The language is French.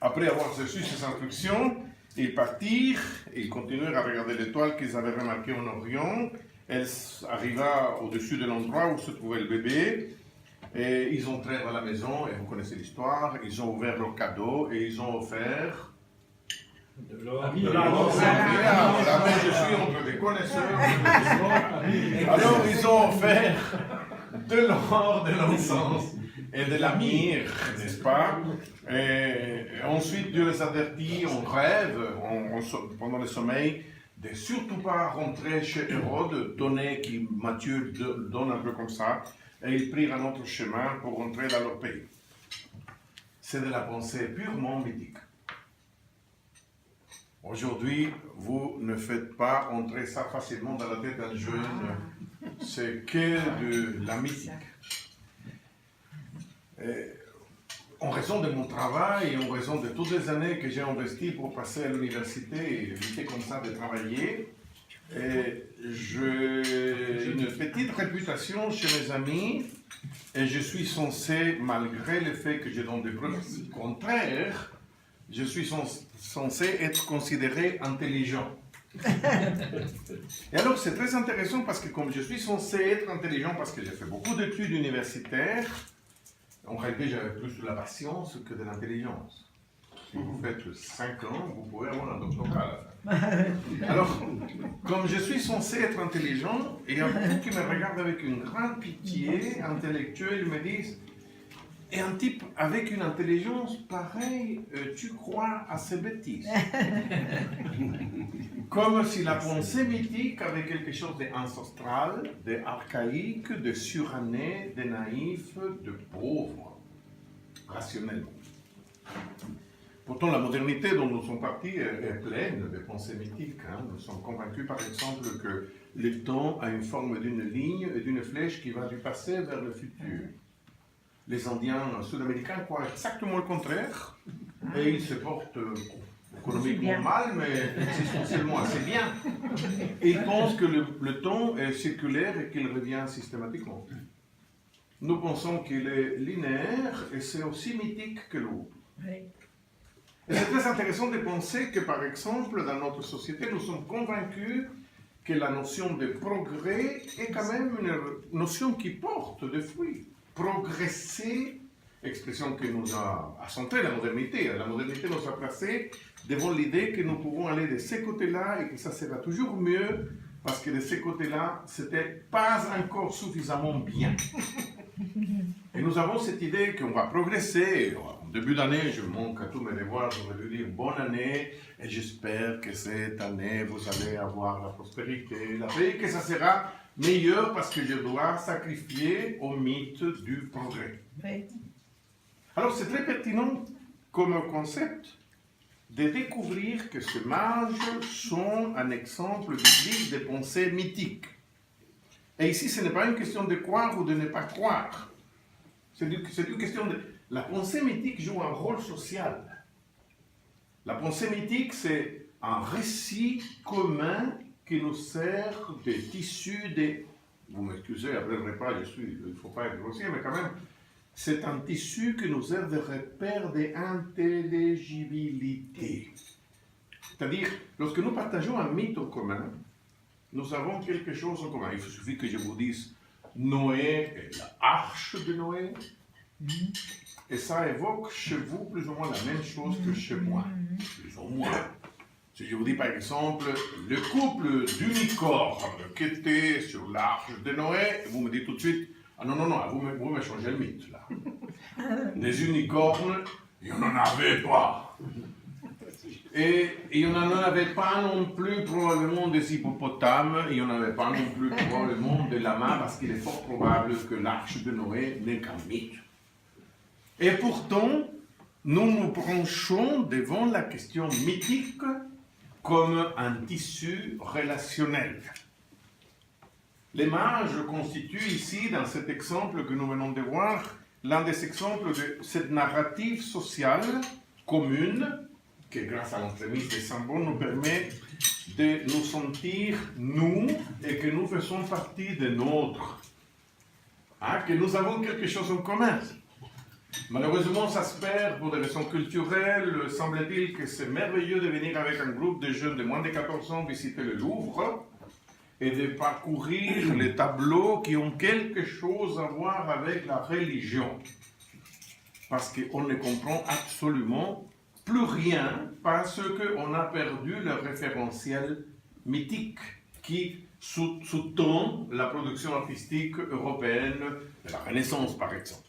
Après avoir reçu ces instructions, ils partirent, ils continuèrent à regarder l'étoile qu'ils avaient remarquée en Orient. Elle arriva au-dessus de l'endroit où se trouvait le bébé. Et ils entrèrent dans la maison, et vous connaissez l'histoire, ils ont ouvert leurs cadeaux et ils ont offert... De l'or. Mais je suis entre des connaisseurs. Alors ils ont offert de l'or, de l'encens et de la myrrhe, n'est-ce pas? Et ensuite Dieu les avertit en rêve, pendant le sommeil, de surtout pas rentrer chez Hérode, donné que Matthieu donne un peu comme ça, et ils prirent un autre chemin pour rentrer dans leur pays. C'est de la pensée purement mythique. Aujourd'hui, vous ne faites pas entrer ça facilement dans la tête d'un jeune, c'est que de la mythique. En raison de mon travail et en raison de toutes les années que j'ai investies pour passer à l'université et éviter comme ça de travailler, j'ai une petite réputation chez mes amis et je suis censé, malgré le fait que je donne des preuves contraires, je suis censé être considéré intelligent. Et alors c'est très intéressant parce que comme je suis censé être intelligent parce que j'ai fait beaucoup d'études universitaires, en réalité j'avais plus de la patience que de l'intelligence. Si vous faites 5 ans, vous pouvez avoir un doctorat à la fin. Alors, comme je suis censé être intelligent, il y a beaucoup qui me regardent avec une grande pitié intellectuelle, ils me disent: et un type avec une intelligence pareille, tu crois à ces bêtises. Comme si la pensée mythique avait quelque chose d'ancestral, d'archaïque, de suranné, de naïf, de pauvre, rationnellement. Pourtant, la modernité dont nous sommes partis est pleine de pensées mythiques. Nous sommes convaincus, par exemple, que le temps a une forme d'une ligne et d'une flèche qui va du passé vers le futur. Les Indiens sud-américains croient exactement le contraire, et ils se portent économiquement mal, mais essentiellement assez bien. Et ils pensent que le temps est circulaire et qu'il revient systématiquement. Nous pensons qu'il est linéaire, et c'est aussi mythique que l'eau. Et c'est très intéressant de penser que, par exemple, dans notre société, nous sommes convaincus que la notion de progrès est quand même une notion qui porte des fruits. Progresser, expression qui nous a centré la modernité. La modernité nous a placés devant l'idée que nous pouvons aller de ce côté-là et que ça sera toujours mieux parce que de ce côté-là, c'était pas encore suffisamment bien. Et nous avons cette idée qu'on va progresser. En début d'année, je manque à tous mes devoirs, je vais lui dire bonne année et j'espère que cette année, vous allez avoir la prospérité, la paix, que ça sera meilleur parce que je dois sacrifier au mythe du progrès. Oui. Alors c'est très pertinent comme concept de découvrir que ces mages sont un exemple biblique de pensée mythique. Et ici, ce n'est pas une question de croire ou de ne pas croire. C'est une question de... La pensée mythique joue un rôle social. La pensée mythique, c'est un récit commun qui nous sert de tissu de... Vous m'excusez, après le repas, il ne faut pas être grossier, mais quand même, c'est un tissu qui nous sert de repère d'intelligibilité. C'est-à-dire, lorsque nous partageons un mythe en commun, nous avons quelque chose en commun. Il suffit que je vous dise Noé et l'arche de Noé, et ça évoque chez vous plus ou moins la même chose que chez moi, plus ou moins. Si je vous dis par exemple le couple d'unicornes qui était sur l'arche de Noé, vous me dites tout de suite, ah non, vous me changez le mythe là. Des unicornes, il n'y en avait pas. Et il n'y en avait pas non plus probablement des hippopotames, il n'y en avait pas non plus probablement des lamas, parce qu'il est fort probable que l'arche de Noé n'est qu'un mythe. Et pourtant, nous nous branchons devant la question mythique comme un tissu relationnel. Les mages constituent ici, dans cet exemple que nous venons de voir, l'un des exemples de cette narrative sociale commune qui, grâce à l'entremise des symboles, nous permet de nous sentir nous et que nous faisons partie de notre. Que nous avons quelque chose en commun. Malheureusement, ça se perd pour des raisons culturelles. Semble-t-il que c'est merveilleux de venir avec un groupe de jeunes de moins de 14 ans visiter le Louvre et de parcourir les tableaux qui ont quelque chose à voir avec la religion. Parce qu'on ne comprend absolument plus rien parce qu'on a perdu le référentiel mythique qui sous-tend la production artistique européenne de la Renaissance, par exemple.